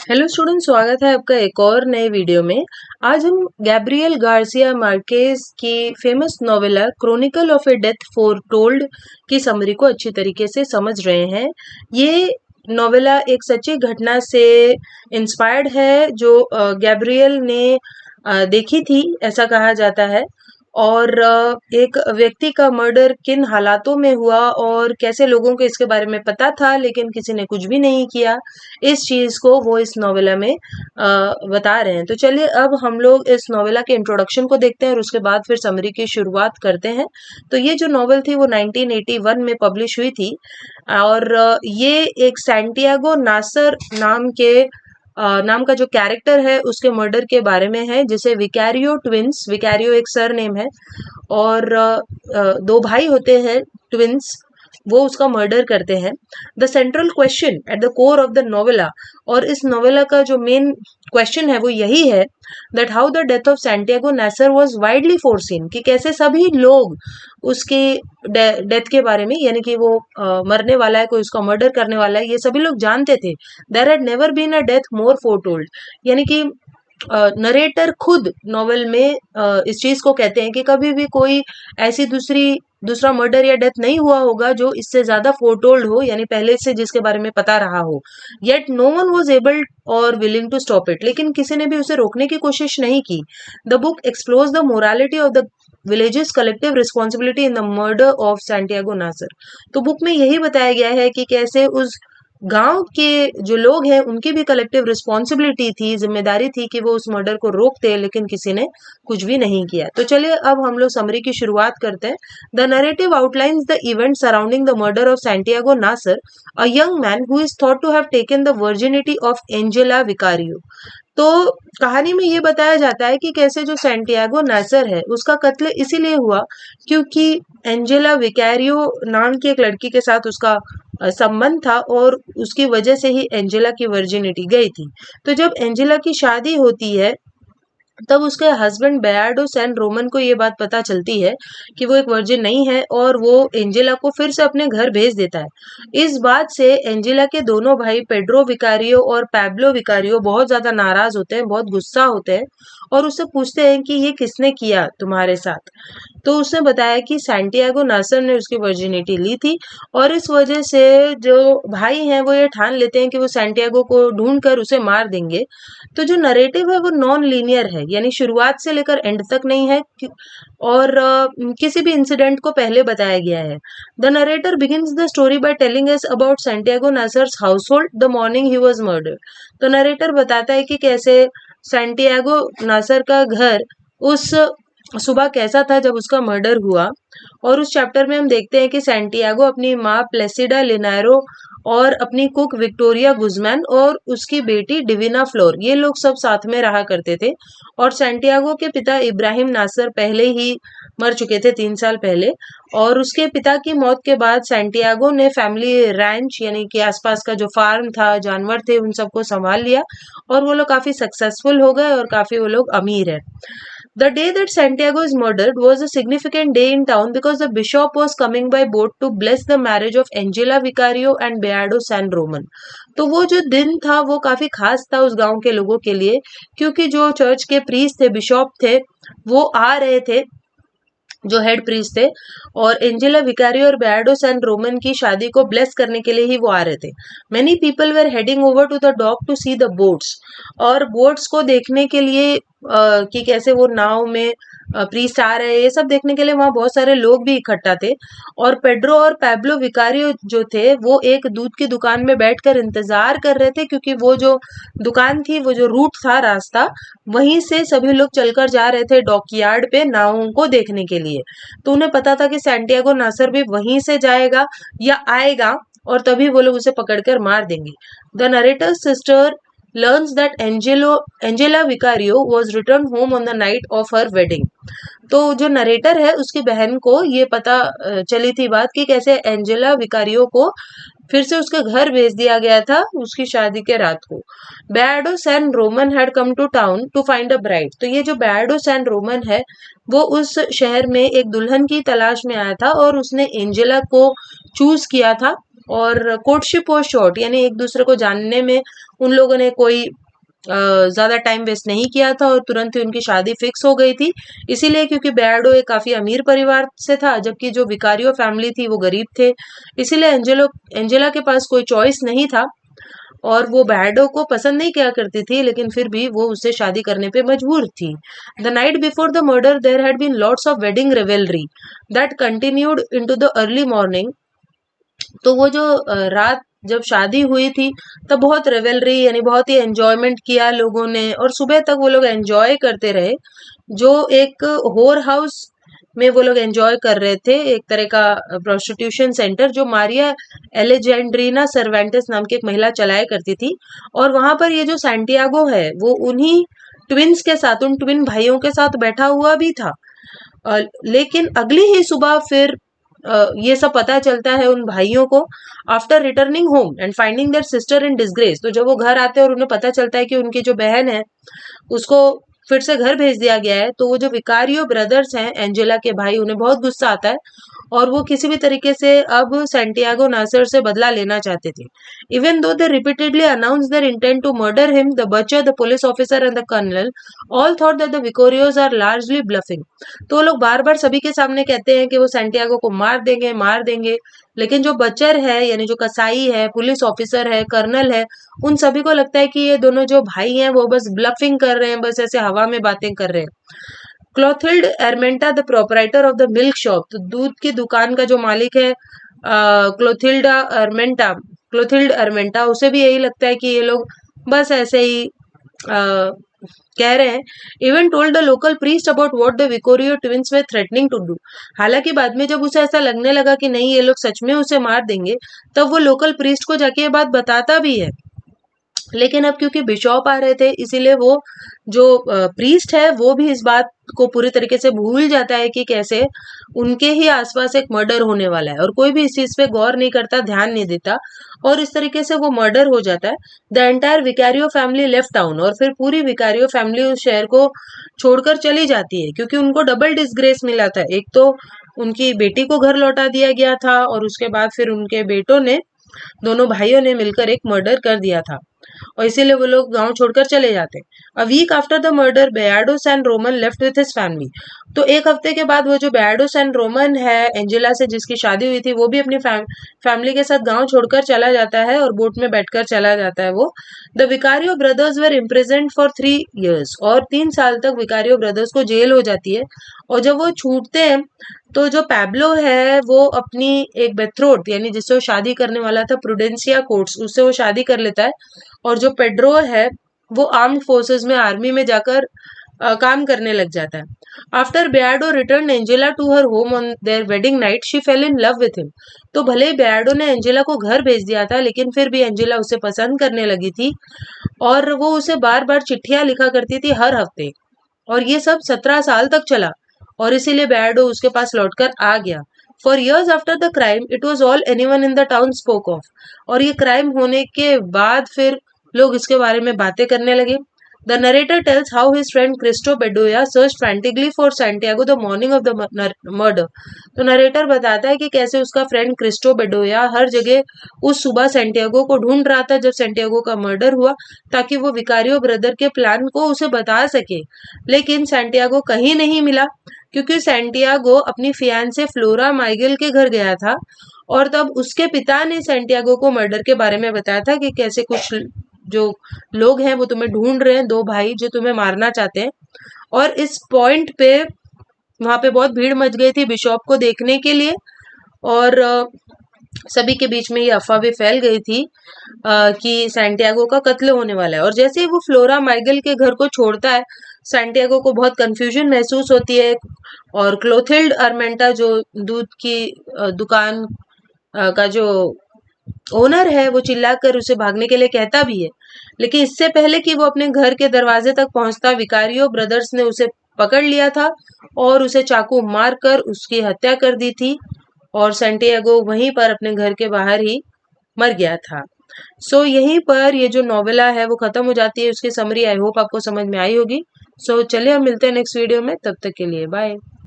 Hello student, स्वागत है आपका एक और नए वीडियो में। आज हम गैब्रियल गार्सिया मार्केज की famous novella chronicle of a death foretold की समरी को अच्छी तरीके से समझ रहे हैं। ये नोवेला एक सच्ची घटना से इंस्पायर्ड है जो गैब्रियल ने देखी थी, ऐसा कहा जाता है। और एक व्यक्ति का मर्डर किन हालातों में हुआ और कैसे लोगों को इसके बारे में पता था लेकिन किसी ने कुछ भी नहीं किया, इस चीज को वो इस नोवेला में बता रहे हैं। तो चलिए अब हम लोग इस नोवेला के इंट्रोडक्शन को देखते हैं और उसके बाद फिर समरी की शुरुआत करते हैं। तो ये जो नोवेल थी वो 1981 में पब्लिश हुई थी और ये एक सैंटियागो नासर नाम का जो कैरेक्टर है उसके मर्डर के बारे में है, जिसे विकैरियो ट्विंस, विकैरियो एक सर नेम है और दो भाई होते हैं ट्विंस, वो उसका मर्डर करते हैं। The central question at the core of the novella, और इस नोवेला का जो मेन क्वेश्चन है वो यही है that how the death of Santiago Nasar was widely foreseen, कि कैसे सभी लोग उसके डेथ के बारे में, यानी कि वो मरने वाला है, कोई उसका मर्डर करने वाला है, ये सभी लोग जानते थे। There had never been a death more foretold, यानी कि नरेटर खुद नॉवेल में इस चीज को कहते हैं कि कभी भी कोई ऐसी दूसरा मर्डर या डेथ नहीं हुआ होगा जो इससे ज्यादा फोरटोल्ड हो, यानी पहले से जिसके बारे में पता रहा हो। Yet no one was able or willing to stop it, लेकिन किसी ने भी उसे रोकने की कोशिश नहीं की। The book explores the morality of the village's collective responsibility in the murder of Santiago Nasar. तो बुक में यही बताया गया है कि कैसे उस गांव के जो लोग हैं उनकी भी कलेक्टिव रिस्पॉन्सिबिलिटी थी, जिम्मेदारी थी कि वो उस मर्डर को रोकते, लेकिन किसी ने कुछ भी नहीं किया। तो चलिए अब हम लोग समरी की शुरुआत करते हैं। The narrative outlines the event surrounding the murder of Santiago Nasar, a young man who is thought to have taken the virginity of Angela Vicario. तो कहानी में ये बताया जाता है कि कैसे जो सैंटियागो नासर है उसका कत्ल इसीलिए हुआ क्योंकि एंजेला विकैरियो नाम की एक लड़की के साथ उसका संबंध था और उसकी वजह से ही एंजेला की वर्जिनिटी गई थी। तो जब एंजेला की शादी होती है तब उसके हस्बैंड बेयार्डो सैन रोमन को ये बात पता चलती है कि वो एक वर्जिन नहीं है और वो एंजेला को फिर से अपने घर भेज देता है। इस बात से एंजेला के दोनों भाई पेड्रो विकारियो और पैब्लो विकारियो बहुत ज्यादा नाराज होते हैं, बहुत गुस्सा होते हैं और उससे पूछते हैं कि ये किसने किया तुम्हारे साथ। तो उसने बताया कि सैंटियागो नासर ने उसकी वर्जिनिटी ली थी और इस वजह से जो भाई हैं वो ये ठान लेते हैं कि वो सैंटियागो को ढूंढ कर उसे मार देंगे। तो जो नरेटिव है वो नॉन लीनियर है, यानी शुरुआत से लेकर एंड तक नहीं है और किसी भी इंसिडेंट को पहले बताया गया है। The narrator begins the story by telling us about Santiago Nasar's household the morning he was murdered. तो नरेटर बताता है कि कैसे सैंटियागो नासर का घर उस सुबह कैसा था जब उसका मर्डर हुआ। और उस चैप्टर में हम देखते हैं कि सैंटियागो अपनी माँ प्लेसिडा लिनारो और अपनी कुक विक्टोरिया गुजमैन और उसकी बेटी डिविना फ्लोर, ये लोग सब साथ में रहा करते थे। और सैंटियागो के पिता इब्राहिम नासर पहले ही मर चुके थे 3 साल पहले, और उसके पिता की मौत के बाद सैंटियागो ने फैमिली रैंच, यानी कि आसपास का जो फार्म था, जानवर थे, उन सबको संभाल लिया और वो लोग काफी सक्सेसफुल हो गए और काफी वो लोग अमीर है। The day that Santiago is murdered was a significant day in town because the bishop was coming by boat to bless the marriage of Angela Vicario and Beardo San Roman. तो वो जो दिन था वो काफी खास था उस गांव के लोगों के लिए, क्योंकि जो चर्च के प्रीस्ट थे, बिशप थे, वो आ रहे थे, जो हेड प्रीस्ट थे, और एंजेला विकारी और बेयार्डो सैन रोमन की शादी को ब्लेस करने के लिए ही वो आ रहे थे। Many people were heading over to the dock to see the boats, और बोट्स को देखने के लिए कि कैसे वो नाव में प्रीस्ट आ रहे हैं, ये सब देखने के लिए वहां बहुत सारे लोग भी इकट्ठा थे। और पेड्रो और पैब्लो विकारियो जो थे वो एक दूध की दुकान में बैठकर इंतजार कर रहे थे, क्योंकि वो जो दुकान थी, वो जो रूट था, रास्ता, वहीं से सभी लोग चलकर जा रहे थे डॉकयार्ड पे नावों को देखने के लिए। तो उन्हें पता था कि सैंटियागो नासर भी वहीं से जाएगा या आएगा और तभी वो लोग उसे पकड़कर मार देंगे। The narrator sister learns that Angela Vicario was returned home on the night of her wedding. तो जो नरेटर है उसकी बहन को ये पता चली थी बात कि कैसे एंजेला विकारियो को फिर से उसके घर भेज दिया गया था उसकी शादी के रात को। Bayardo San Roman had come to town to find a bride. तो ये जो बेयार्डो सैन रोमन है वो उस शहर में एक दुल्हन की तलाश में आया था और उसने एंजेला को चूज किया था और कोर्टशिप वॉज शॉर्ट, यानी एक दूसरे को जानने में उन लोगों ने कोई ज्यादा टाइम वेस्ट नहीं किया था और तुरंत ही उनकी शादी फिक्स हो गई थी। इसीलिए क्योंकि बेयार्डो एक काफी अमीर परिवार से था, जबकि जो विकारियो फैमिली थी वो गरीब थे। इसीलिए एंजेला के पास कोई चॉइस नहीं था और वो बेयार्डो को पसंद नहीं किया करती थी, लेकिन फिर भी वो उससे शादी करने पे मजबूर थी। The night before the murder there had been lots of wedding revelry that continued into the early morning. तो वो जो रात जब शादी हुई थी तब बहुत रेवेलरी यानी बहुत ही एंजॉयमेंट किया लोगों ने और सुबह तक वो लोग एंजॉय करते रहे। जो एक होर हाउस में वो लोग एंजॉय कर रहे थे, एक तरह का प्रोस्टिट्यूशन सेंटर जो मारिया एलेजेंड्रीना सर्वेंटेस नाम की एक महिला चलाया करती थी। और वहां पर ये जो सैंटियागो है वो उन्हीं ट्विंस के साथ, उन ट्विन भाइयों के साथ बैठा हुआ भी था। लेकिन अगली ही सुबह फिर ये सब पता चलता है उन भाइयों को after returning home and finding there sister in disgrace. तो जब वो घर आते हैं और उन्हें पता चलता है कि उनकी जो बहन है उसको फिर से घर भेज दिया गया है, तो वो जो विकारियो ब्रदर्स हैं एंजेला के भाई, उन्हें बहुत गुस्सा आता है और वो किसी भी तरीके से अब सैंटियागो नासर से बदला लेना चाहते थे। Even though they repeatedly announce their intent to murder him, the butcher, the police officer and the colonel all thought that the Vicarios are largely bluffing. तो वो लोग बार बार सभी के सामने कहते हैं कि वो सैंटियागो को मार देंगे, लेकिन जो बचर है यानी जो कसाई है, पुलिस ऑफिसर है, कर्नल है, उन सभी को लगता है कि ये दोनों जो भाई हैं वो बस ब्लफिंग कर रहे हैं, बस ऐसे हवा में बातें कर रहे हैं। Clotilde Armenta the proprietor of the milk shop, तो दूध की दुकान का जो मालिक है क्लोथिल्डा एरमेंटा क्लोथिल्ड एरमेंटा, उसे भी यही लगता है कि ये लोग बस ऐसे ही कह रहे हैं। Even told the local priest about what the Vicario twins were threatening to do. हालांकि बाद में जब उसे ऐसा लगने लगा कि नहीं ये लोग सच में उसे मार देंगे, तब वो लोकल प्रीस्ट को जाके ये बात बताता भी है। लेकिन अब क्योंकि बिशॉप आ रहे थे इसीलिए वो जो प्रीस्ट है वो भी इस बात को पूरी तरीके से भूल जाता है कि कैसे उनके ही आसपास एक मर्डर होने वाला है और कोई भी इस चीज पे गौर नहीं करता, ध्यान नहीं देता और इस तरीके से वो मर्डर हो जाता है। The entire Vicario family left town, और फिर पूरी विकारियो फैमिली उस शहर को छोड़कर चली जाती है क्योंकि उनको डबल डिसग्रेस मिला था। एक तो उनकी बेटी को घर लौटा दिया गया था और उसके बाद फिर उनके बेटों ने, दोनों भाइयों ने मिलकर एक मर्डर कर दिया था और इसीलिए वो लोग गांव छोड़कर चले जाते हैं। A week after the murder Bayardo San Roman left with his family. तो एक हफ्ते के बाद वो जो बेयार्डो सैन रोमन है एंजेला से जिसकी शादी हुई थी वो भी अपनी फैमिली के साथ गांव छोड़कर चला जाता है और बोट में बैठकर चला जाता है वो। The Vicario brothers were imprisoned for 3 years, और 3 साल तक विकारियो ब्रदर्स को जेल हो जाती है। और जब वो छूटते हैं तो जो पैब्लो है वो अपनी एक बेथ्रोट यानी जिससे वो शादी करने वाला था, प्रुडेंसिया कोर्ट्स, उससे वो शादी कर लेता है। और जो पेड्रो है वो आर्म्ड फोर्सेस में, आर्मी में जाकर काम करने लग जाता है। After Bayardo return Angela to her home on their wedding night she fell in love with him. तो भले ही बेयार्डो ने एंजेला को घर भेज दिया था लेकिन फिर भी एंजेला उसे पसंद करने लगी थी और वो उसे बार बार चिट्ठियां लिखा करती थी हर हफ्ते। और ये सब 17 साल तक चला और इसीलिए बेयार्डो उसके पास लौटकर आ गया। For years after the crime it was all anyone in the town spoke of. और ये क्राइम होने के बाद फिर लोग इसके बारे में बातें करने लगे। The narrator tells how his friend Cristo Bedoya search frantically for Santiago the morning of the murder. तो नरेटर बताता है कि कैसे उसका फ्रेंड क्रिस्टो बेडोया हर जगह उस सुबह सैंटियागो को ढूंढ रहा था जब सैंटियागो का मर्डर हुआ, ताकि वो विकारियो ब्रदर के प्लान को उसे बता सके। लेकिन सैंटियागो कहीं नहीं मिला क्योंकि सैंटियागो अपनी फियांसे फ्लोरा माइगेल के घर गया था और तब उसके पिता ने सैंटियागो को मर्डर के बारे में बताया था कि कैसे कुछ जो लोग हैं वो तुम्हें ढूंढ रहे हैं, 2 भाई जो तुम्हें मारना चाहते हैं। और इस पॉइंट पे वहां पे बहुत भीड़ मच गई थी बिशॉप को देखने के लिए और सभी के बीच में ये अफवाह भी फैल गई थी कि सैंटियागो का कत्ल होने वाला है। और जैसे ही वो फ्लोरा माइगल के घर को छोड़ता है सैंटियागो को बहुत कंफ्यूजन महसूस होती है और क्लोथिल्ड अरमेंटा जो दूध की दुकान का जो ओनर है वो चिल्लाकर उसे भागने के लिए कहता भी है। लेकिन इससे पहले कि वो अपने घर के दरवाजे तक पहुंचता विकारियो ब्रदर्स ने उसे पकड़ लिया था और उसे चाकू मारकर उसकी हत्या कर दी थी और सैंटियागो वहीं पर अपने घर के बाहर ही मर गया था। सो यहीं पर ये जो नॉवेला है वो खत्म हो जाती है। उसकी समरी आई होप आपको समझ में आई होगी। सो चलिए हम मिलते हैं नेक्स्ट वीडियो में, तब तक के लिए बाय।